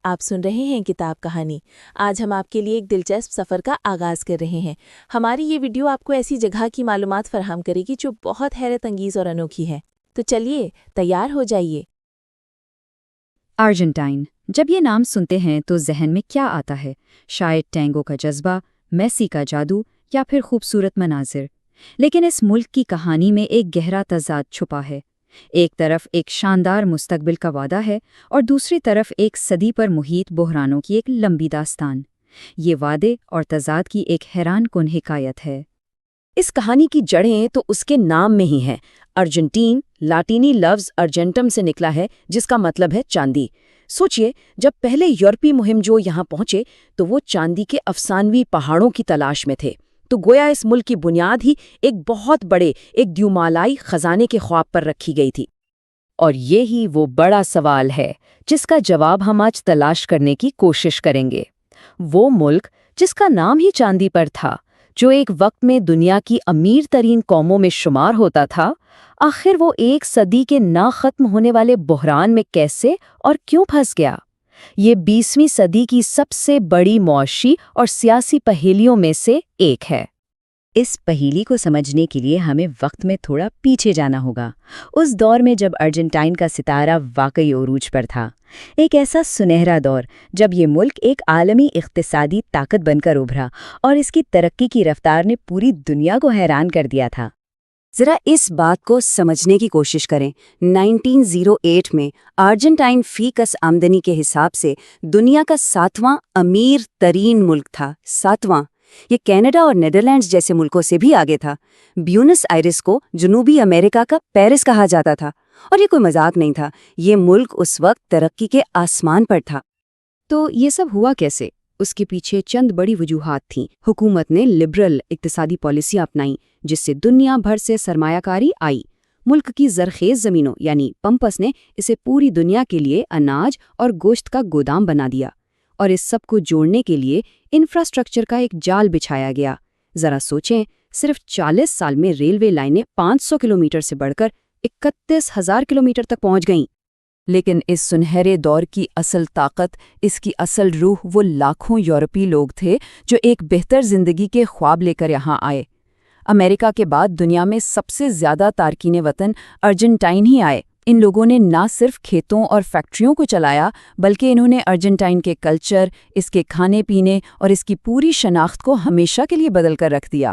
آپ سن رہے ہیں کتاب کہانی۔ آج ہم آپ کے لیے ایک دلچسپ سفر کا آغاز کر رہے ہیں۔ ہماری یہ ویڈیو آپ کو ایسی جگہ کی معلومات فراہم کرے گی جو بہت حیرت انگیز اور انوکھی ہے۔ تو چلیے تیار ہو جائیے۔ ارجنٹائن، جب یہ نام سنتے ہیں تو ذہن میں کیا آتا ہے؟ شاید ٹینگو کا جذبہ، میسی کا جادو یا پھر خوبصورت مناظر۔ لیکن اس ملک کی کہانی میں ایک گہرا تضاد چھپا ہے۔ ایک طرف ایک شاندار مستقبل کا وعدہ ہے اور دوسری طرف ایک صدی پر محیط بحرانوں کی ایک لمبی داستان۔ یہ وعدے اور تضاد کی ایک حیران کن حکایت ہے۔ اس کہانی کی جڑیں تو اس کے نام میں ہی ہیں۔ ارجنٹین لاطینی لفظ ارجنٹم سے نکلا ہے، جس کا مطلب ہے چاندی۔ سوچئے، جب پہلے یورپی مہم جو یہاں پہنچے تو وہ چاندی کے افسانوی پہاڑوں کی تلاش میں تھے، تو گویا اس ملک کی بنیاد ہی ایک بہت بڑے، ایک دیومالائی خزانے کے خواب پر رکھی گئی تھی۔ اور یہی وہ بڑا سوال ہے جس کا جواب ہم آج تلاش کرنے کی کوشش کریں گے۔ وہ ملک جس کا نام ہی چاندی پر تھا، جو ایک وقت میں دنیا کی امیر ترین قوموں میں شمار ہوتا تھا، آخر وہ ایک صدی کے نہ ختم ہونے والے بحران میں کیسے اور کیوں پھنس گیا؟ یہ 20ویں صدی کی سب سے بڑی معاشی اور سیاسی پہیلیوں میں سے ایک ہے۔ اس پہیلی کو سمجھنے کے لیے ہمیں وقت میں تھوڑا پیچھے جانا ہوگا، اس دور میں جب ارجنٹائن کا ستارہ واقعی عروج پر تھا۔ ایک ایسا سنہرا دور جب یہ ملک ایک عالمی اقتصادی طاقت بن کر ابھرا اور اس کی ترقی کی رفتار نے پوری دنیا کو حیران کر دیا تھا۔ ذرا اس بات کو سمجھنے کی کوشش کریں۔ 1908 میں ارجنٹائن فی کس آمدنی کے حساب سے دنیا کا 7واں امیر ترین ملک تھا۔ 7واں۔ یہ کینیڈا اور نیدرلینڈز جیسے ملکوں سے بھی آگے تھا۔ بیونس آئرس کو جنوبی امریکہ کا پیرس کہا جاتا تھا، اور یہ کوئی مذاق نہیں تھا۔ یہ ملک اس وقت ترقی کے آسمان پر تھا۔ تو یہ سب ہوا کیسے؟ اس کے پیچھے چند بڑی وجوہات تھیں۔ حکومت نے لبرل اقتصادی پالیسیاں اپنائیں، جس سے دنیا بھر سے سرمایہ کاری آئی۔ ملک کی زرخیز زمینوں یعنی پمپس نے اسے پوری دنیا کے لیے اناج اور گوشت کا گودام بنا دیا، اور اس سب کو جوڑنے کے لیے انفراسٹرکچر کا ایک جال بچھایا گیا۔ ذرا سوچیں، صرف 40 سال میں ریلوے لائنیں 500 کلومیٹر سے بڑھ کر 31,000 کلومیٹر تک پہنچ گئیں۔ لیکن اس سنہرے دور کی اصل طاقت، اس کی اصل روح وہ لاکھوں یورپی لوگ تھے جو ایک بہتر زندگی کے خواب لے کر یہاں آئے۔ امریکہ کے بعد دنیا میں سب سے زیادہ تارکین وطن ارجنٹائن ہی آئے۔ ان لوگوں نے نہ صرف کھیتوں اور فیکٹریوں کو چلایا، بلکہ انہوں نے ارجنٹائن کے کلچر، اس کے کھانے پینے اور اس کی پوری شناخت کو ہمیشہ کے لیے بدل کر رکھ دیا۔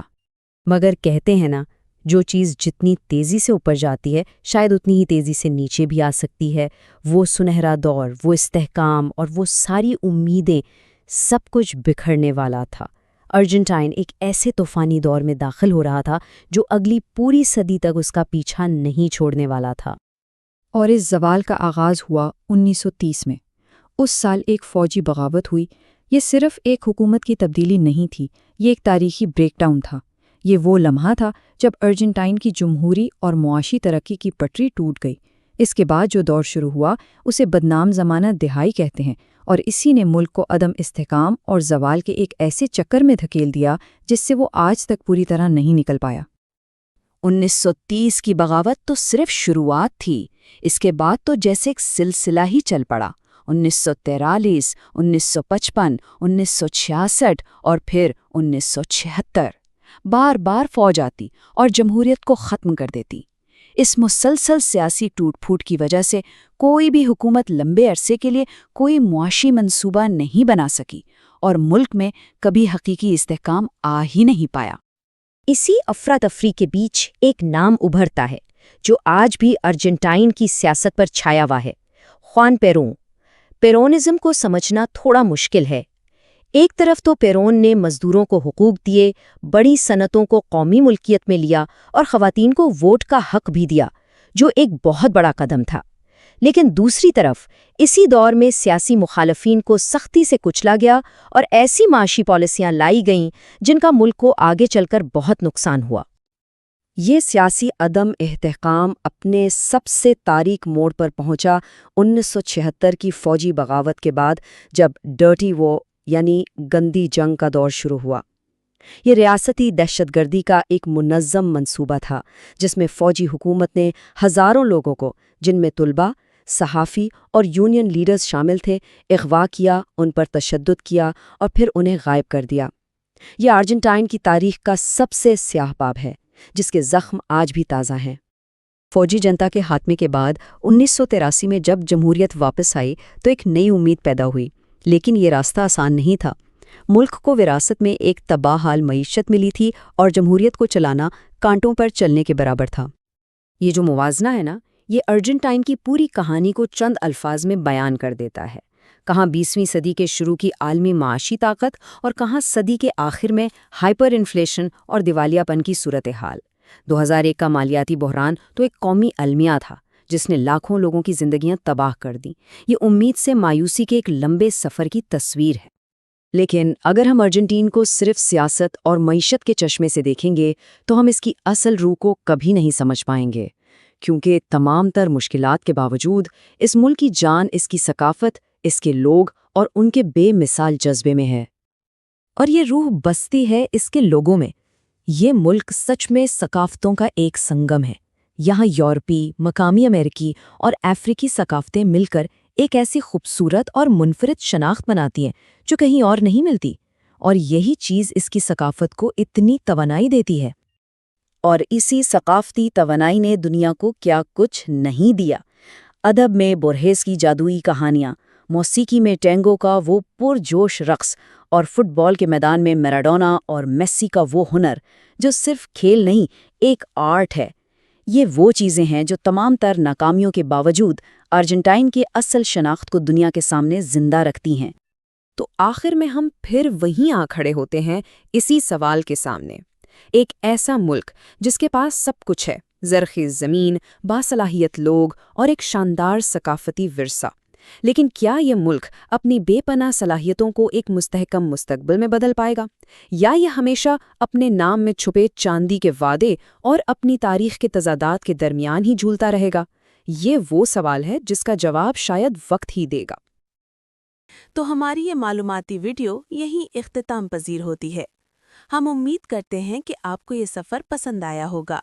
مگر کہتے ہیں نا، جو چیز جتنی تیزی سے اوپر جاتی ہے، شاید اتنی ہی تیزی سے نیچے بھی آ سکتی ہے۔ وہ سنہرا دور، وہ استحکام اور وہ ساری امیدیں، سب کچھ بکھرنے والا تھا۔ ارجنٹائن ایک ایسے طوفانی دور میں داخل ہو رہا تھا جو اگلی پوری صدی تک اس کا پیچھا نہیں چھوڑنے والا تھا۔ اور اس زوال کا آغاز ہوا 1930 میں۔ اس سال ایک فوجی بغاوت ہوئی۔ یہ صرف ایک حکومت کی تبدیلی نہیں تھی، یہ ایک تاریخی بریک ڈاؤن تھا۔ یہ وہ لمحہ تھا جب ارجنٹائن کی جمہوری اور معاشی ترقی کی پٹری ٹوٹ گئی۔ اس کے بعد جو دور شروع ہوا اسے بدنام زمانہ دہائی کہتے ہیں، اور اسی نے ملک کو عدم استحکام اور زوال کے ایک ایسے چکر میں دھکیل دیا جس سے وہ آج تک پوری طرح نہیں نکل پایا۔ 1930 کی بغاوت تو صرف شروعات تھی، اس کے بعد تو جیسے ایک سلسلہ ہی چل پڑا۔ 1943، 1955، 1966 اور پھر 1976۔ بار بار فوج آتی اور جمہوریت کو ختم کر دیتی۔ اس مسلسل سیاسی ٹوٹ پھوٹ کی وجہ سے کوئی بھی حکومت لمبے عرصے کے لیے کوئی معاشی منصوبہ نہیں بنا سکی، اور ملک میں کبھی حقیقی استحکام آ ہی نہیں پایا۔ اسی افراتفری کے بیچ ایک نام ابھرتا ہے جو آج بھی ارجنٹائن کی سیاست پر چھایا ہوا ہے: خوان پیرون۔ پیرونزم کو سمجھنا تھوڑا مشکل ہے۔ ایک طرف تو پیرون نے مزدوروں کو حقوق دیے، بڑی صنعتوں کو قومی ملکیت میں لیا اور خواتین کو ووٹ کا حق بھی دیا، جو ایک بہت بڑا قدم تھا۔ لیکن دوسری طرف اسی دور میں سیاسی مخالفین کو سختی سے کچلا گیا اور ایسی معاشی پالیسیاں لائی گئیں جن کا ملک کو آگے چل کر بہت نقصان ہوا۔ یہ سیاسی عدم استحکام اپنے سب سے تاریک موڑ پر پہنچا 1976 کی فوجی بغاوت کے بعد، جب ڈرٹی وار یعنی گندی جنگ کا دور شروع ہوا۔ یہ ریاستی دہشت گردی کا ایک منظم منصوبہ تھا جس میں فوجی حکومت نے ہزاروں لوگوں کو، جن میں طلباء، صحافی اور یونین لیڈرز شامل تھے، اغوا کیا، ان پر تشدد کیا اور پھر انہیں غائب کر دیا۔ یہ ارجنٹائن کی تاریخ کا سب سے سیاہ باب ہے، جس کے زخم آج بھی تازہ ہیں۔ فوجی جنتا کے خاتمے کے بعد 1983 میں جب جمہوریت واپس آئی تو ایک نئی امید پیدا ہوئی، لیکن یہ راستہ آسان نہیں تھا۔ ملک کو وراثت میں ایک تباہ حال معیشت ملی تھی اور جمہوریت کو چلانا کانٹوں پر چلنے کے برابر تھا۔ یہ جو موازنہ ہے نا، یہ ارجنٹائن کی پوری کہانی کو چند الفاظ میں بیان کر دیتا ہے۔ کہاں 20ویں صدی کے شروع کی عالمی معاشی طاقت اور کہاں صدی کے آخر میں ہائپر انفلیشن اور دیوالیاپن کی صورتحال۔ 2001 کا مالیاتی بحران تو ایک قومی المیہ تھا جس نے لاکھوں لوگوں کی زندگیاں تباہ کر دیں۔ یہ امید سے مایوسی کے ایک لمبے سفر کی تصویر ہے۔ لیکن اگر ہم ارجنٹین کو صرف سیاست اور معیشت کے چشمے سے دیکھیں گے تو ہم اس کی اصل روح کو کبھی نہیں سمجھ پائیں گے، کیونکہ تمام تر مشکلات کے باوجود اس ملک کی جان اس کی ثقافت، اس کے لوگ اور ان کے بے مثال جذبے میں ہے۔ اور یہ روح بستی ہے اس کے لوگوں میں۔ یہ ملک سچ میں ثقافتوں کا ایک سنگم ہے۔ یہاں یورپی، مقامی امریکی اور افریقی ثقافتیں مل کر ایک ایسی خوبصورت اور منفرد شناخت بناتی ہیں جو کہیں اور نہیں ملتی، اور یہی چیز اس کی ثقافت کو اتنی توانائی دیتی ہے۔ اور اسی ثقافتی توانائی نے دنیا کو کیا کچھ نہیں دیا۔ ادب میں بورہیس کی جادوئی کہانیاں، موسیقی میں ٹینگو کا وہ پرجوش رقص، اور فٹ بال کے میدان میں میراڈونا اور میسی کا وہ ہنر جو صرف کھیل نہیں، ایک آرٹ ہے۔ یہ وہ چیزیں ہیں جو تمام تر ناکامیوں کے باوجود ارجنٹائن کی اصل شناخت کو دنیا کے سامنے زندہ رکھتی ہیں۔ تو آخر میں ہم پھر وہیں آ کھڑے ہوتے ہیں اسی سوال کے سامنے۔ ایک ایسا ملک جس کے پاس سب کچھ ہے، زرخیز زمین، باصلاحیت لوگ اور ایک شاندار ثقافتی ورثہ، لیکن کیا یہ ملک اپنی بے پناہ صلاحیتوں کو ایک مستحکم مستقبل میں بدل پائے گا، یا یہ ہمیشہ اپنے نام میں چھپے چاندی کے وعدے اور اپنی تاریخ کے تضادات کے درمیان ہی جھولتا رہے گا؟ یہ وہ سوال ہے جس کا جواب شاید وقت ہی دے گا۔ تو ہماری یہ معلوماتی ویڈیو یہیں اختتام پذیر ہوتی ہے۔ ہم امید کرتے ہیں کہ آپ کو یہ سفر پسند آیا ہوگا۔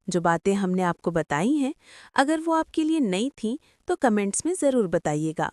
جو باتیں ہم نے آپ کو بتائی ہیں، اگر وہ آپ کے لیے نئی تھیں تو کمنٹس میں ضرور بتائیے گا۔